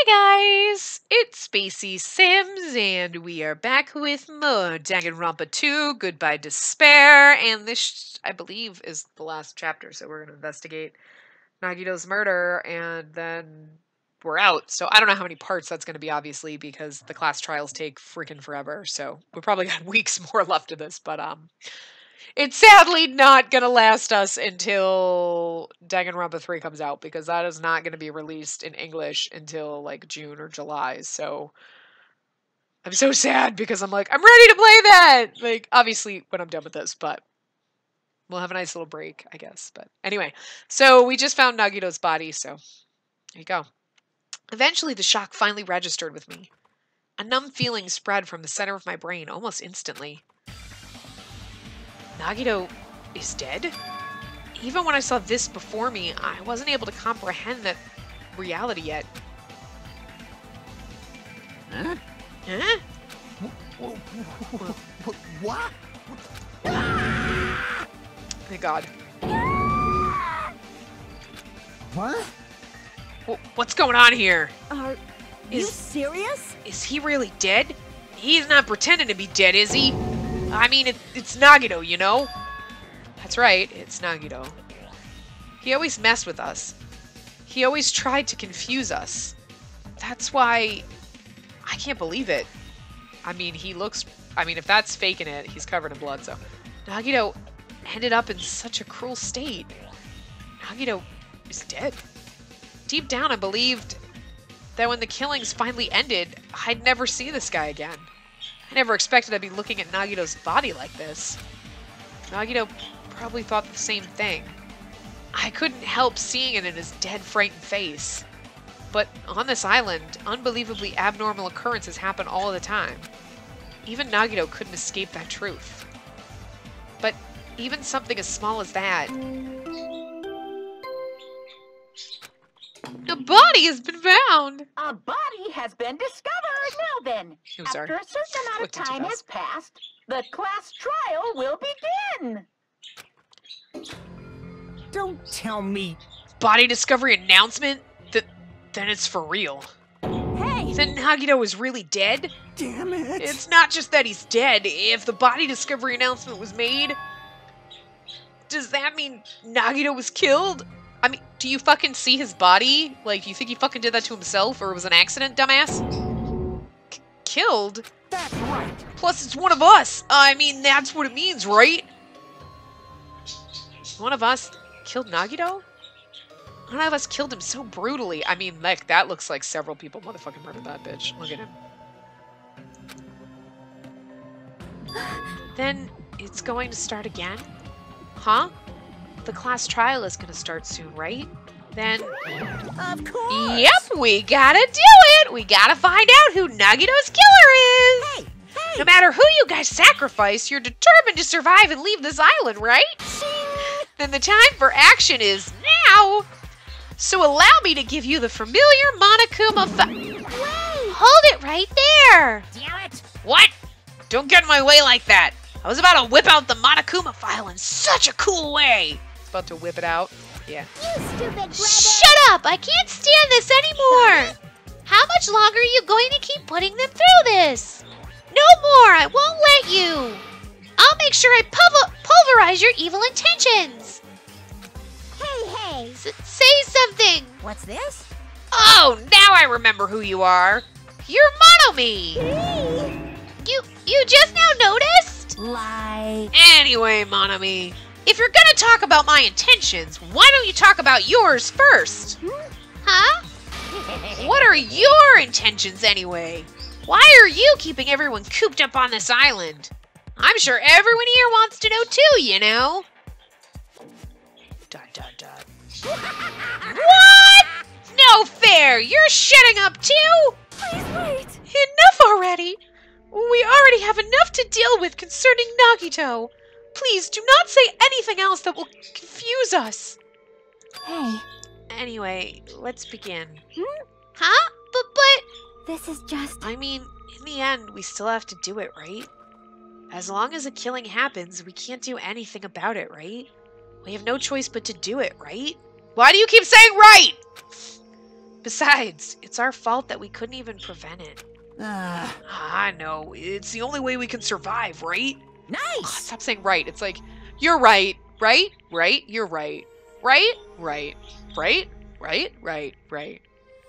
Hey guys, it's Spacey Sims, and we are back with more Danganronpa 2, Goodbye Despair, and this, I believe, is the last chapter, so we're going to investigate Nagito's murder, and then we're out. So I don't know how many parts that's going to be, obviously, because the class trials take freaking forever, so we probably got weeks more left of this, but it's sadly not going to last us until Danganronpa 3 comes out, because that is not going to be released in English until like June or July. So I'm so sad because I'm like, I'm ready to play that. Like, obviously when I'm done with this, but we'll have a nice little break, I guess. But anyway, so we just found Nagito's body. So there you go. Eventually the shock finally registered with me. A numb feeling spread from the center of my brain almost instantly. Nagito is dead? Even when I saw this before me, I wasn't able to comprehend that reality yet. Huh? Huh? What? Thank God. What? What's going on here? Are you serious? Is he really dead? He's not pretending to be dead, is he? I mean, it's Nagito, you know? That's right, it's Nagito. He always messed with us. He always tried to confuse us. That's why I can't believe it. I mean, if that's faking it, he's covered in blood, so. Nagito ended up in such a cruel state. Nagito is dead. Deep down, I believed that when the killings finally ended, I'd never see this guy again. I never expected I'd be looking at Nagito's body like this. Nagito probably thought the same thing. I couldn't help seeing it in his dead, frightened face. But on this island, unbelievably abnormal occurrences happen all the time. Even Nagito couldn't escape that truth. But even something as small as that... A body has been found! A body has been discovered! Now then, Oh, sorry. after a certain amount of time has passed, the class trial will begin! Don't tell me. Body discovery announcement? Then it's for real. Hey! Then Nagito is really dead? Damn it. It's not just that he's dead. If the body discovery announcement was made, does that mean Nagito was killed? I mean, do you fucking see his body? Like, you think he fucking did that to himself, or it was an accident, dumbass? Killed? That's right. Plus, it's one of us. I mean, that's what it means, right? One of us killed Nagito? One of us killed him so brutally. I mean, like, that looks like several people motherfucking murdered that bitch. Look at him. Then, it's going to start again? Huh? The class trial is gonna start soon, right? Then... Of course! Yep, we gotta do it! We gotta find out who Nagito's killer is! Hey! Hey! No matter who you guys sacrifice, you're determined to survive and leave this island, right? Then the time for action is now! So allow me to give you the familiar Monokuma Wait! Hold it right there! Damn it! What? Don't get in my way like that! I was about to whip out the Monokuma file in such a cool way! About to whip it out. Yeah. You stupid brother! Shut up! I can't stand this anymore! How much longer are you going to keep putting them through this? No more! I won't let you! I'll make sure I pulverize your evil intentions! Hey! Say something! What's this? Oh, now I remember who you are! You're Monomi! Hey! You just now noticed? Like... Anyway, Monomi, if you're gonna talk about my intentions, why don't you talk about yours first? Huh? What are your intentions anyway? Why are you keeping everyone cooped up on this island? I'm sure everyone here wants to know too, you know? ... What? No fair! You're shutting up too? Please wait! Enough already! We already have enough to deal with concerning Nagito. Please do not say anything else that will confuse us. Hey, Anyway, let's begin. Huh? But... this is just... I mean, in the end, we still have to do it, right? As long as a killing happens, we can't do anything about it, right? We have no choice but to do it, right? Why do you keep saying right? Besides, it's our fault that we couldn't even prevent it. Ah, I know. It's the only way we can survive, right? Nice! Stop saying right. It's like, you're right. Right? Right? You're right. Right? Right. Right? Right? Right. Right.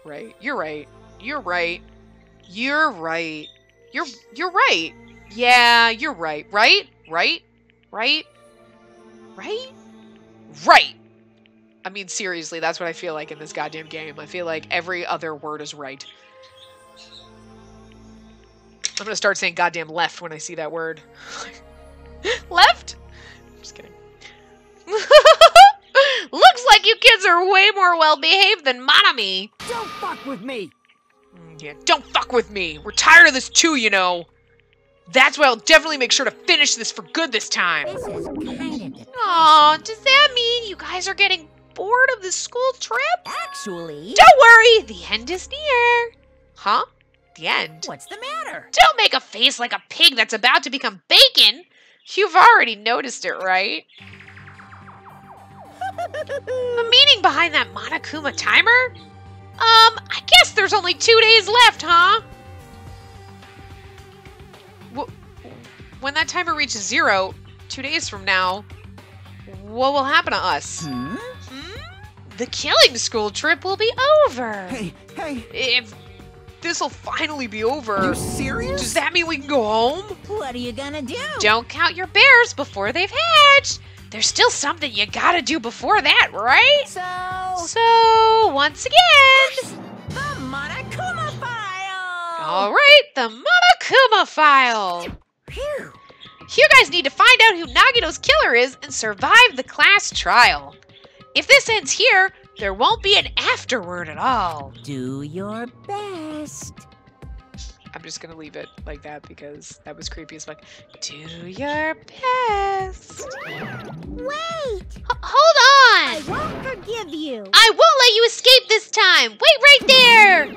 Right. You're right. You're right. You're right. You're right. Yeah, you're right. Right? Right? Right? Right? Right! I mean, seriously, that's what I feel like in this goddamn game. I feel like every other word is right. I'm gonna start saying goddamn left when I see that word. Left? Just kidding. Looks like you kids are way more well-behaved than Monami. don't fuck with me. Yeah, don't fuck with me. We're tired of this too, you know. That's why I'll definitely make sure to finish this for good this time. This is kind of depressing. Aw, does that mean you guys are getting bored of the school trip? Actually, Don't worry, the end is near. Huh? The end? what's the matter? Don't make a face like a pig that's about to become bacon. You've already noticed it, right? The meaning behind that Monokuma timer? I guess there's only 2 days left, huh? When that timer reaches 0, 2 days from now, what will happen to us? Hmm? The killing school trip will be over. Hey, hey, If this'll finally be are over, you serious? does that mean we can go home? What are you gonna do? Don't count your bears before they've hatched. There's still something you gotta do before that, right? So, once again, The Monokuma file! alright, the Monokuma file. Phew. You guys need to find out who Nagito's killer is and survive the class trial. If this ends here, there won't be an afterword at all. Do your best. I'm just gonna leave it like that because that was creepy as fuck. Do your best. Wait! Hold on! won't forgive you. I won't let you escape this time! Wait right there!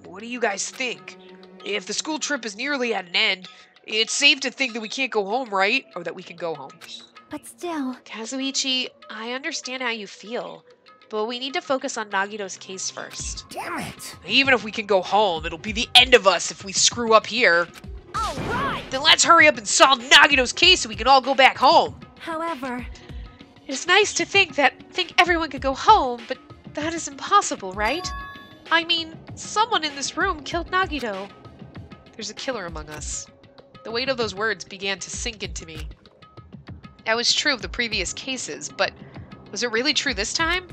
What do you guys think? If the school trip is nearly at an end, it's safe to think that we can't go home, right? Or that we can go home. But still, Kazuichi, I understand how you feel, but we need to focus on Nagito's case first. Damn it. Even if we can go home, it'll be the end of us if we screw up here. all right. Then let's hurry up and solve Nagito's case so we can all go back home. However, It's nice to think everyone could go home, but that is impossible, right? I mean, someone in this room killed Nagito. There's a killer among us. The weight of those words began to sink into me. That was true of the previous cases, but was it really true this time?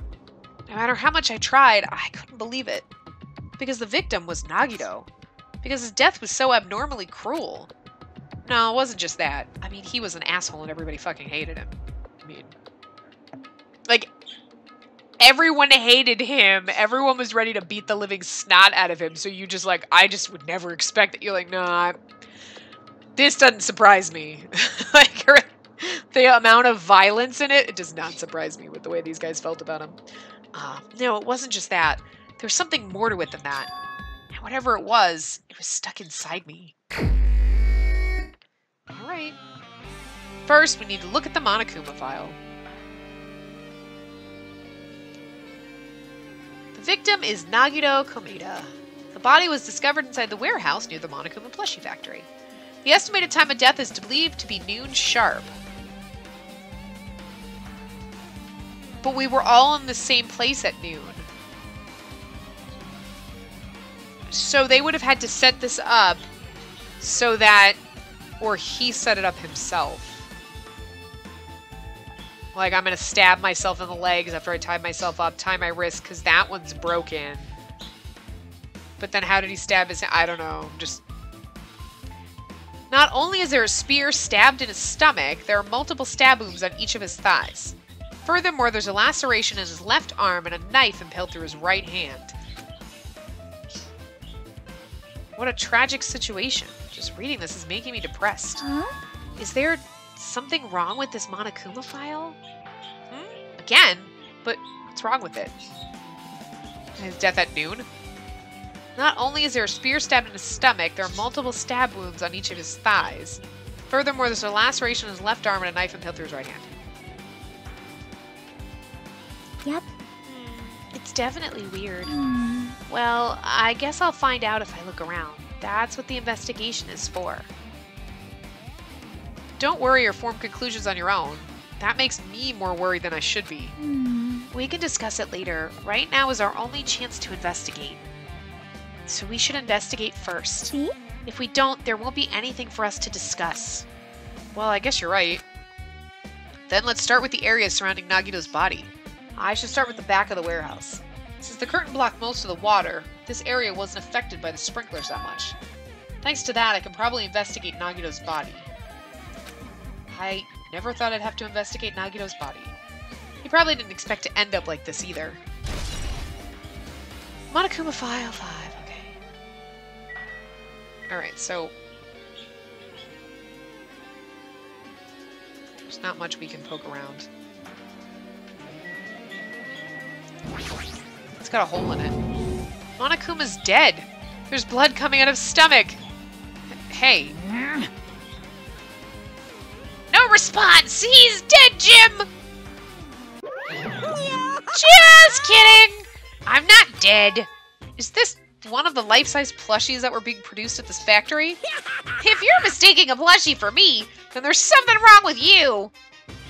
No matter how much I tried, I couldn't believe it. Because the victim was Nagito. Because his death was so abnormally cruel. No, it wasn't just that. I mean, he was an asshole and everybody fucking hated him. I mean, like, everyone hated him. Everyone was ready to beat the living snot out of him. So you just like, I just would never expect that. You're like, nah, this doesn't surprise me. Like, the amount of violence in it, it does not surprise me with the way these guys felt about him. No, it wasn't just that. There was something more to it than that. And whatever it was stuck inside me. Alright. First, we need to look at the Monokuma file. The victim is Nagito Komeda. The body was discovered inside the warehouse near the Monokuma plushie factory. The estimated time of death is believed to be noon sharp. But we were all in the same place at noon. So they would have had to set this up so that, or he set it up himself. Like, I'm going to stab myself in the legs after I tie myself up, tie my wrist, because that one's broken. But then how did he stab his hand? I don't know. Just... Not only is there a spear stabbed in his stomach, there are multiple stab wounds on each of his thighs. Furthermore, there's a laceration in his left arm and a knife impaled through his right hand. What a tragic situation. Just reading this is making me depressed. huh? Is there something wrong with this Monokuma file? Again? But what's wrong with it? His death at noon? Not only is there a spear stabbed in his stomach, there are multiple stab wounds on each of his thighs. Furthermore, there's a laceration in his left arm and a knife impaled through his right hand. Yep. It It's definitely weird. Well, I guess I'll find out if I look around. That's what the investigation is for. Don't worry or form conclusions on your own. That makes me more worried than I should be. We can discuss it later. Right now is our only chance to investigate. So we should investigate first. See? If we don't, there won't be anything for us to discuss. Well, I guess you're right. Then let's start with the area surrounding Nagito's body. I should start with the back of the warehouse. Since the curtain blocked most of the water, this area wasn't affected by the sprinklers that much. Thanks to that, I can probably investigate Nagito's body. I never thought I'd have to investigate Nagito's body. He probably didn't expect to end up like this either. Monokuma File 5, okay. Alright, so... there's not much we can poke around. It's got a hole in it. Monokuma's dead! There's blood coming out of his stomach! Hey. No response! He's dead, Jim! Just kidding! I'm not dead. Is this one of the life-size plushies that were being produced at this factory? If you're mistaking a plushie for me, then there's something wrong with you.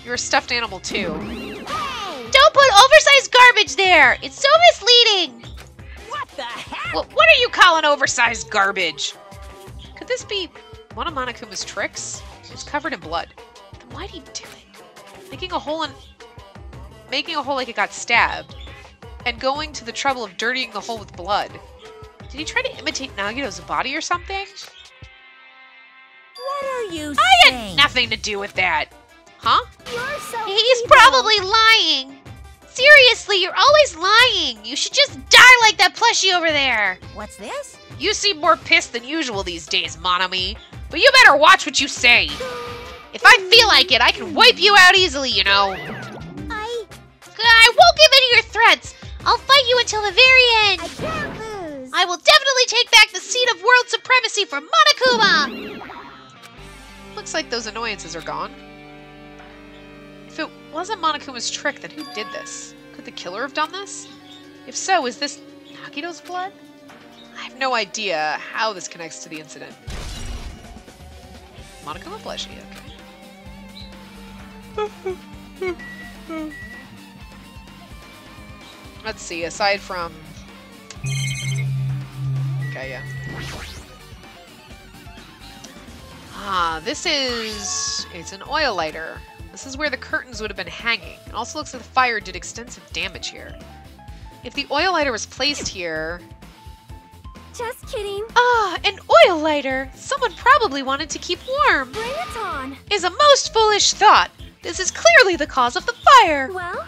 You're a stuffed animal, too. Don't put oversized garbage there! It's so misleading! What the heck? Well, what are you calling oversized garbage? Could this be one of Monokuma's tricks? It's covered in blood. Then why'd he do it? Making a hole like it got stabbed, and going to the trouble of dirtying the hole with blood. Did he try to imitate Nagito's body or something? What are you I saying? had nothing to do with that. Huh? You're so He's evil. probably lying. Seriously, you're always lying. You should just die like that plushie over there. What's this? You seem more pissed than usual these days, Monomi. But you better watch what you say. If I feel like it, I can wipe you out easily, you know. I won't give in to your threats. I'll fight you until the very end. I can't lose. I will definitely take back the seat of world supremacy for Monokuma. Looks like those annoyances are gone. If it wasn't Monokuma's trick, then who did this? Could the killer have done this? If so, is this Nagito's blood? I have no idea how this connects to the incident. Monokuma plushie, okay. Let's see, aside from... okay, yeah. This is... it's an oil lighter. This is where the curtains would have been hanging. It also looks like the fire did extensive damage here. If the oil lighter was placed here... Just kidding. An oil lighter. Someone probably wanted to keep warm. Bring it on. Is a most foolish thought. This is clearly the cause of the fire. Well,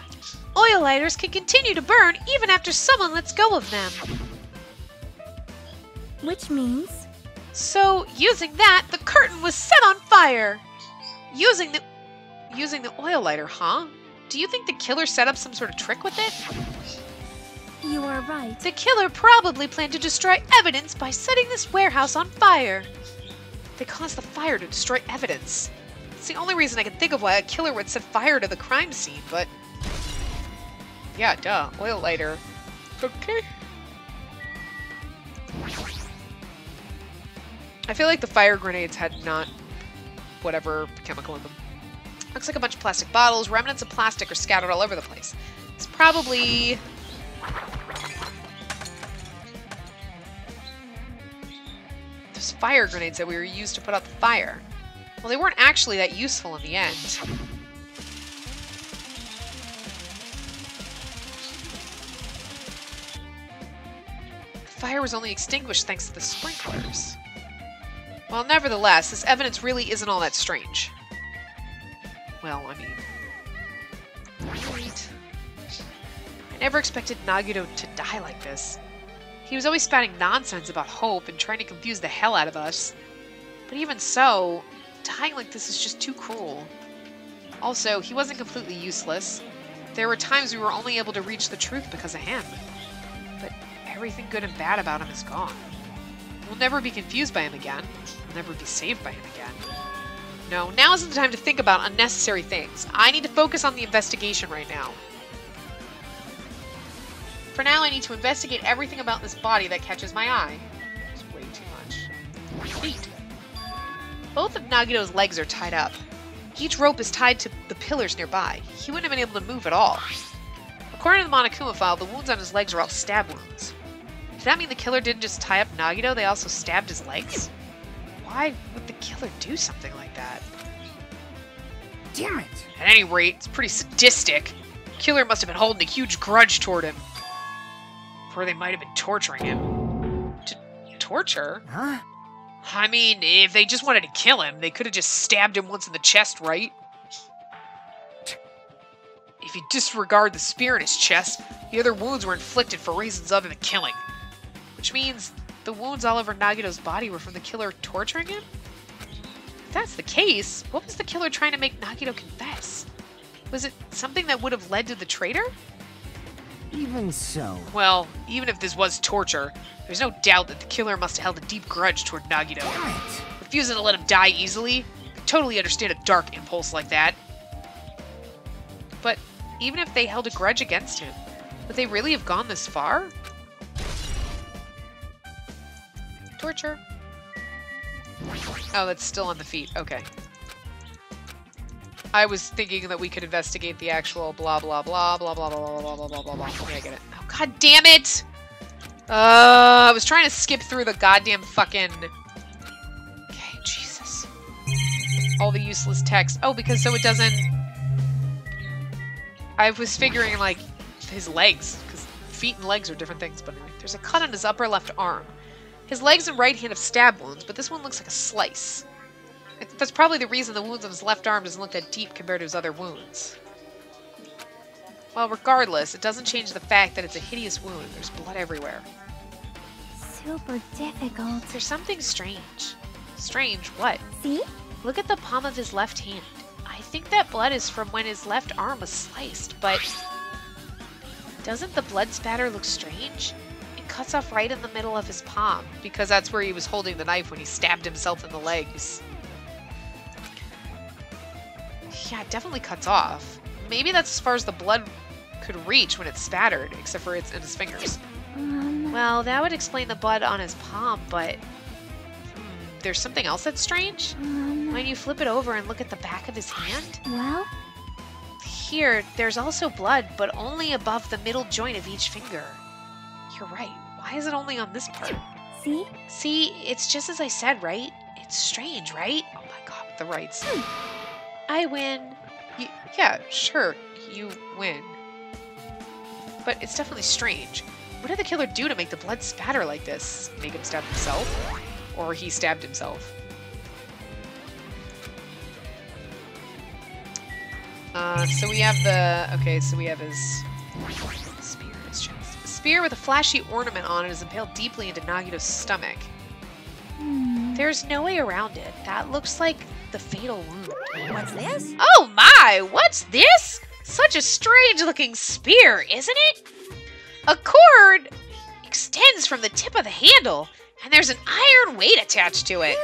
Oil lighters can continue to burn even after someone lets go of them. which means So, using that, the curtain was set on fire. Using the oil lighter, huh? Do you think the killer set up some sort of trick with it? you are right. The killer probably planned to destroy evidence by setting this warehouse on fire. They caused the fire to destroy evidence. It's the only reason I can think of why a killer would set fire to the crime scene, but... yeah, duh. Oil lighter. Okay. I feel like the fire grenades had not... whatever chemical in them. Looks like a bunch of plastic bottles. Remnants of plastic are scattered all over the place. It's probably... those fire grenades that we were used to put out the fire. Well, they weren't actually that useful in the end. The fire was only extinguished thanks to the sprinklers. Well, nevertheless, this evidence really isn't all that strange. Well, I mean... right. I never expected Nagito to die like this. He was always spouting nonsense about hope and trying to confuse the hell out of us. But even so, dying like this is just too cruel. Also, he wasn't completely useless. There were times we were only able to reach the truth because of him. But everything good and bad about him is gone. We'll never be confused by him again. We'll never be saved by him again. No, now isn't the time to think about unnecessary things. I need to focus on the investigation right now. For now, I need to investigate everything about this body that catches my eye. It's way too much. Feet. Both of Nagito's legs are tied up. Each rope is tied to the pillars nearby. He wouldn't have been able to move at all. According to the Monokuma file, the wounds on his legs are all stab wounds. Does that mean the killer didn't just tie up Nagito, they also stabbed his legs? Why would the killer do something like that? Damn it! At any rate, it's pretty sadistic. The killer must have been holding a huge grudge toward him. Or they might have been torturing him. Torture? Huh? I mean, if they just wanted to kill him, they could have just stabbed him once in the chest, right? If you disregard the spear in his chest, the other wounds were inflicted for reasons other than killing. Which means the wounds all over Nagito's body were from the killer torturing him? If that's the case, what was the killer trying to make Nagito confess? Was it something that would have led to the traitor? Even so. Well, even if this was torture, there's no doubt that the killer must have held a deep grudge toward Nagito. Damn it! Refusing to let him die easily, I totally understand a dark impulse like that. But even if they held a grudge against him, would they really have gone this far? Torture. Oh, that's still on the feet. Okay. I was thinking that we could investigate the actual blah blah blah blah blah blah blah blah blah blah blah blah. Yeah, I get it. Oh, god damn it! I was trying to skip through the goddamn fucking... Okay, Jesus. All the useless text. Oh, because so it doesn't... I was figuring, like, his legs, because feet and legs are different things, but like, there's a cut on his upper left arm. His legs and right hand have stab wounds, but this one looks like a slice. That's probably the reason the wounds on his left arm doesn't look that deep compared to his other wounds. Well, regardless, it doesn't change the fact that it's a hideous wound. There's blood everywhere. Super difficult. There's something strange. Strange? What? See? Look at the palm of his left hand. I think that blood is from when his left arm was sliced, but... Doesn't the blood spatter look strange? It cuts off right in the middle of his palm, because that's where he was holding the knife when he stabbed himself in the legs. Yeah, it definitely cuts off. Maybe that's as far as the blood could reach when it's spattered, except for it's in his fingers. Well, that would explain the blood on his palm, but... there's something else that's strange? When you flip it over and look at the back of his hand? Well? Here, there's also blood, but only above the middle joint of each finger. You're right. Why is it only on this part? See? See, it's just as I said, right? It's strange, right? Oh my god, with the rights. I win. Yeah, sure, you win. But it's definitely strange. What did the killer do to make the blood spatter like this? Make him stab himself? Or he stabbed himself? So we have the... Okay, so we have his spear in his chest. A spear with a flashy ornament on it is impaled deeply into Nagito's stomach. There's no way around it. That looks like the fatal wound. What's this? Oh my! What's this? Such a strange-looking spear, isn't it? A cord extends from the tip of the handle, and there's an iron weight attached to it.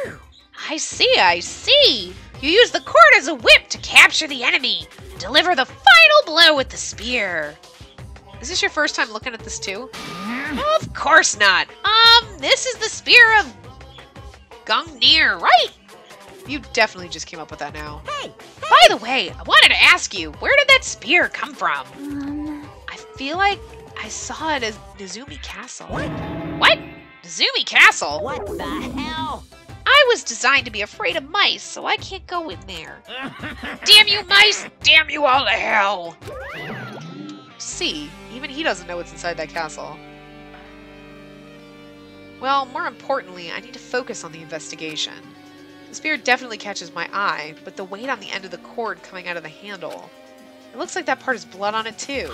I see, I see. You use the cord as a whip to capture the enemy. Deliver the final blow with the spear. Is this your first time looking at this too? Of course not. This is the spear of Gungnir, right? You definitely just came up with that now. Hey! By the way, I wanted to ask you, where did that spear come from? I feel like I saw it as Nezumi Castle. What? Nezumi Castle? What the hell? I was designed to be afraid of mice, so I can't go in there. Damn you mice! Damn you all to hell! See, even he doesn't know what's inside that castle. Well, more importantly, I need to focus on the investigation. The spear definitely catches my eye, but the weight on the end of the cord coming out of the handle. It looks like that part has blood on it too.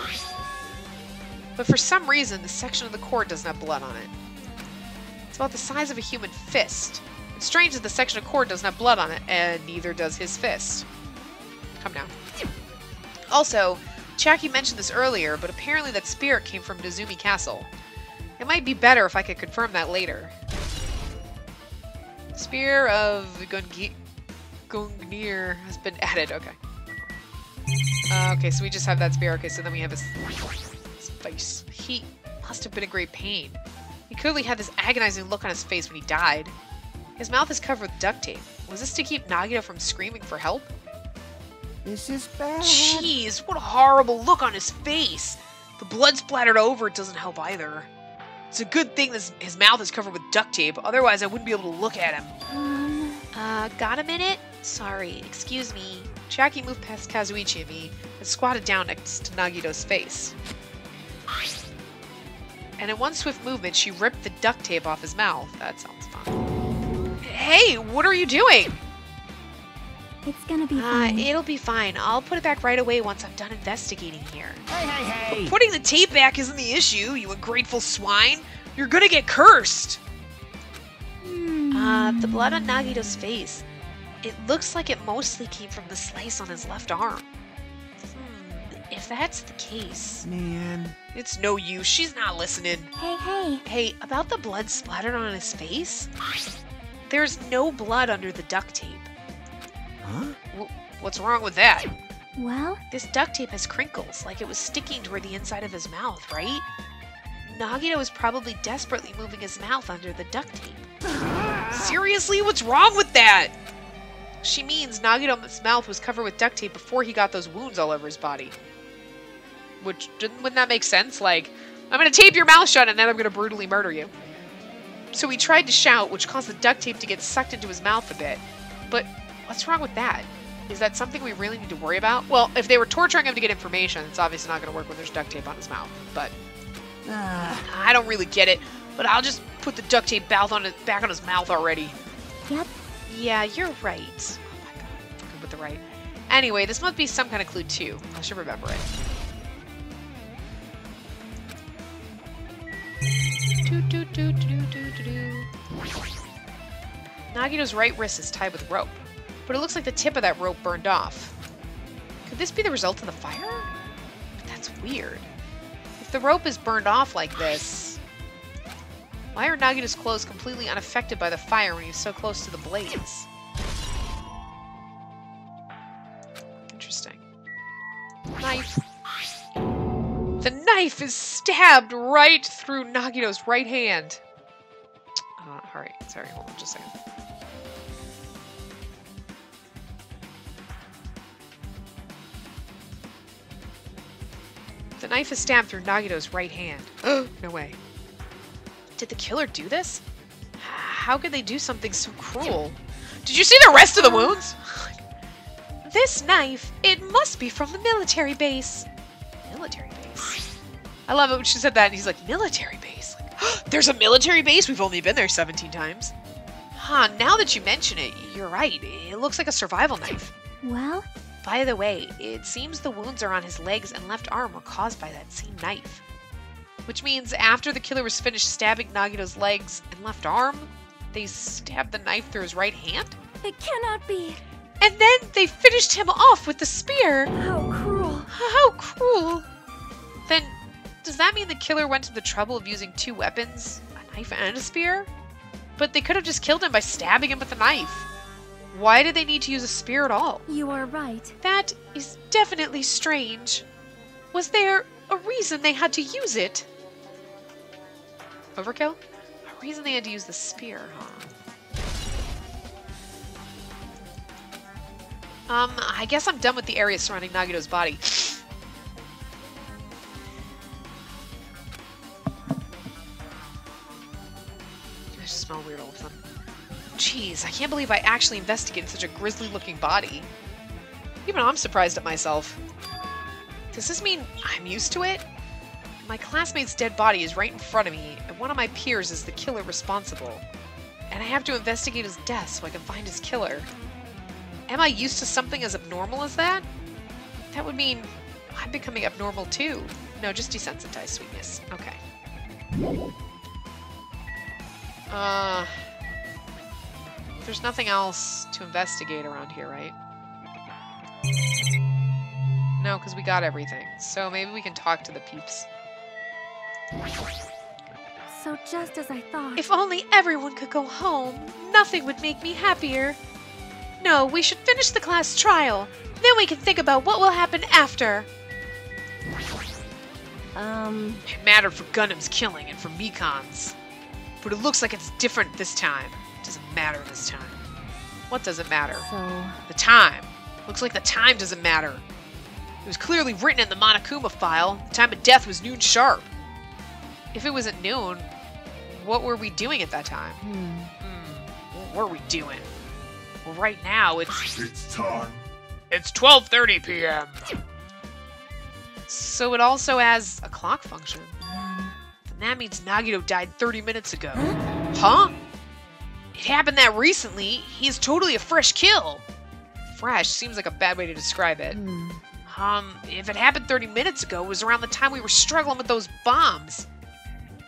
But for some reason, the section of the cord doesn't have blood on it. It's about the size of a human fist. It's strange that the section of cord doesn't have blood on it, and neither does his fist. Come down. Also, Chaki mentioned this earlier, but apparently that spirit came from Nezumi Castle. It might be better if I could confirm that later. Spear of Gungnir has been added. Okay. Okay, so we just have that spear. Okay, so then we have his face. must have been in great pain. He clearly had this agonizing look on his face when he died. His mouth is covered with duct tape. Was this to keep Nagito from screaming for help? This is bad. Jeez, what a horrible look on his face. The blood splattered over, it doesn't help either. It's a good thing his mouth is covered with duct tape, otherwise I wouldn't be able to look at him. Got a minute? Sorry, excuse me. Jackie moved past Kazuichi and me and squatted down next to Nagito's face. And in one swift movement, she ripped the duct tape off his mouth. That sounds fun. Hey, what are you doing? It's gonna be fine. It'll be fine. I'll put it back right away once I'm done investigating here. Hey! Putting the tape back isn't the issue, you ungrateful swine. You're gonna get cursed. The blood on Nagito's face. It looks like it mostly came from the slice on his left arm. If that's the case... Man. It's no use. She's not listening. Hey. Hey, about the blood splattered on his face? There's no blood under the duct tape. Huh? What's wrong with that? Well, This duct tape has crinkles, like it was sticking toward the inside of his mouth, right? Nagito was probably desperately moving his mouth under the duct tape. Seriously? What's wrong with that? She means Nagito's mouth was covered with duct tape before he got those wounds all over his body. Wouldn't that make sense? Like, I'm gonna tape your mouth shut and then I'm gonna brutally murder you. So he tried to shout, which caused the duct tape to get sucked into his mouth a bit. But what's wrong with that? Is that something we really need to worry about? Well, if they were torturing him to get information, it's obviously not gonna work when there's duct tape on his mouth. But I don't really get it. But I'll just put the duct tape back on his mouth already. yep. Yeah, you're right. Oh my god, fucking with the right. Anyway, this must be some kind of clue too. I should remember it. Nagito's right wrist is tied with rope, but it looks like the tip of that rope burned off. Could this be the result of the fire? That's weird. If the rope is burned off like this, why are Nagito's clothes completely unaffected by the fire when he's so close to the blaze? Interesting. Knife. The knife is stabbed right through Nagito's right hand. Alright, sorry, hold on just a second. The knife is stabbed through Nagito's right hand. No way. Did the killer do this? How could they do something so cruel? Did you see the rest of the wounds? This knife, it must be from the military base. Military base? I love it when she said that and he's like, military base? Like, there's a military base? We've only been there 17 times. Huh, now that you mention it, you're right. It looks like a survival knife. Well, By the way, it seems the wounds are on his legs and left arm were caused by that same knife. Which means after the killer was finished stabbing Nagito's legs and left arm, they stabbed the knife through his right hand? it cannot be. And then they finished him off with the spear! How cruel. How cruel! Then, does that mean the killer went to the trouble of using two weapons? A knife and a spear? But they could have just killed him by stabbing him with a knife. Why did they need to use a spear at all? You are right. That is definitely strange. Was there a reason they had to use it? Overkill? A reason they had to use the spear, huh? I guess I'm done with the area surrounding Nagito's body. I just smell weird all of a sudden. Jeez, I can't believe I actually investigated such a grisly-looking body. Even I'm surprised at myself. Does this mean I'm used to it? My classmate's dead body is right in front of me, and one of my peers is the killer responsible. And I have to investigate his death so I can find his killer. Am I used to something as abnormal as that? That would mean I'm becoming abnormal too. No, just desensitized sweetness. Okay. There's nothing else to investigate around here, right? No, because we got everything. So maybe we can talk to the peeps. So just as I thought. If only everyone could go home, nothing would make me happier. No, we should finish the class trial. Then we can think about what will happen after. It mattered for Gundam's killing and for Mikan's. But it looks like it's different this time. It doesn't matter this time. What doesn't matter? So, The time. Looks like the time doesn't matter. It was clearly written in the Monokuma file. The time of death was noon sharp. If it was at noon, what were we doing at that time? What were we doing? Well, right now It's time. it's 12:30 p.m. So it also has a clock function. And that means Nagito died 30 minutes ago. Huh? It happened that recently. He's totally a fresh kill. Fresh seems like a bad way to describe it. If it happened 30 minutes ago, it was around the time we were struggling with those bombs.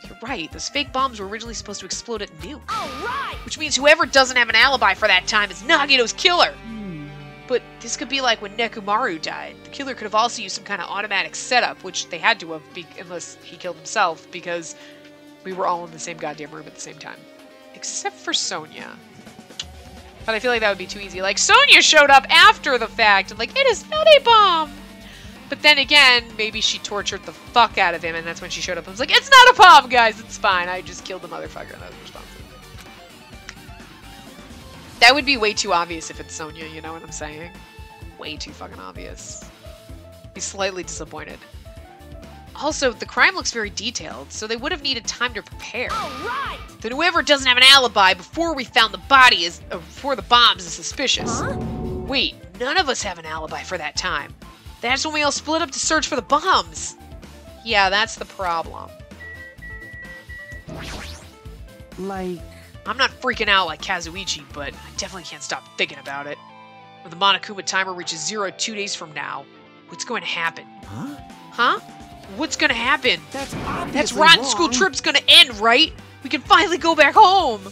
You're right, those fake bombs were originally supposed to explode at noon. Alright! Which means whoever doesn't have an alibi for that time is Nagito's killer. But this could be like when Nekomaru died. The killer could have also used some kind of automatic setup, which they had to have, unless he killed himself, because we were all in the same goddamn room at the same time. Except for Sonya. But I feel like that would be too easy. Like, Sonya showed up after the fact, and like, it is not a bomb! But then again, maybe she tortured the fuck out of him, and that's when she showed up and was like, it's not a bomb, guys, it's fine. I just killed the motherfucker, and that was responsible. That would be way too obvious if it's Sonya, you know what I'm saying? Way too fucking obvious. Be slightly disappointed. Also, the crime looks very detailed, so they would have needed time to prepare. Alright! Then whoever doesn't have an alibi before we found the body is, before the bombs is suspicious. Wait, none of us have an alibi for that time. That's when we all split up to search for the bombs. Yeah, that's the problem. Like, I'm not freaking out like Kazuichi, but I definitely can't stop thinking about it. When the Monokuma timer reaches 0 2 days from now, what's going to happen? Huh? What's going to happen? that's That's obviously rotten wrong. school trip's going to end, right? We can finally go back home.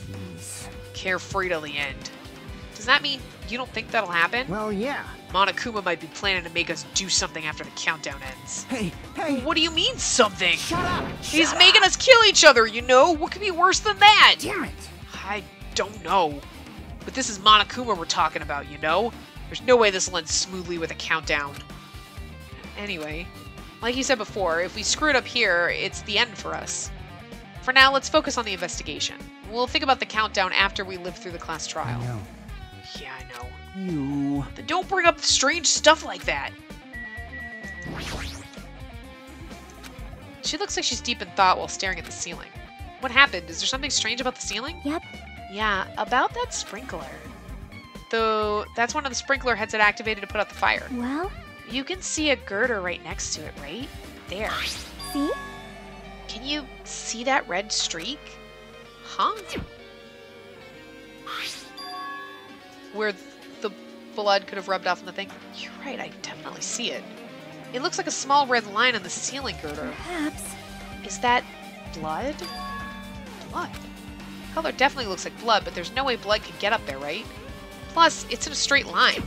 Carefree till the end. Does that mean you don't think that'll happen? Well, yeah. Monokuma might be planning to make us do something after the countdown ends. Hey, hey. What do you mean, something? Shut up. He's making us kill each other, you know? What could be worse than that? Damn it. I don't know. But this is Monokuma we're talking about, you know? There's no way this will end smoothly with a countdown. Anyway, like you said before, if we screw it up here, it's the end for us. For now, let's focus on the investigation. We'll think about the countdown after we live through the class trial. I know. Yeah, I know. You. Then don't bring up strange stuff like that. She looks like she's deep in thought while staring at the ceiling. What happened? Is there something strange about the ceiling? Yep. Yeah, about that sprinkler. Though, that's one of the sprinkler heads that activated to put out the fire. Well, You can see a girder right next to it, right? There. see? Can you see that red streak? Huh? Where the blood could have rubbed off on the thing? You're right, I definitely see it. It looks like a small red line on the ceiling girder. Perhaps. Is that blood? Blood. Color definitely looks like blood, but there's no way blood could get up there, right? Plus, it's in a straight line.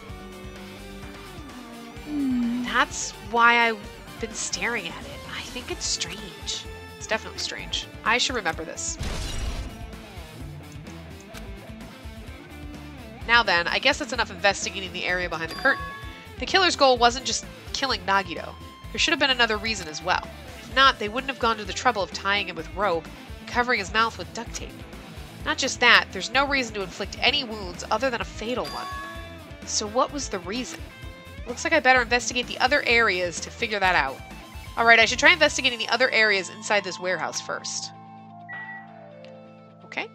That's why I've been staring at it. I think it's strange. It's definitely strange. I should remember this. Now then, I guess that's enough investigating the area behind the curtain. The killer's goal wasn't just killing Nagito. There should have been another reason as well. If not, they wouldn't have gone to the trouble of tying him with rope and covering his mouth with duct tape. Not just that, there's no reason to inflict any wounds other than a fatal one. So what was the reason? Looks like I better investigate the other areas to figure that out. Alright, I should try investigating the other areas inside this warehouse first. Okay.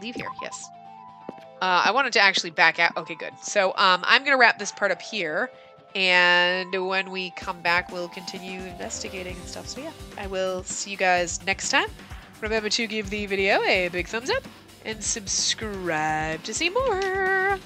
Leave here, yes. I wanted to actually back out. Okay, good. So, I'm going to wrap this part up here. And when we come back, we'll continue investigating and stuff. So yeah, I will see you guys next time. Remember to give the video a big thumbs up and subscribe to see more.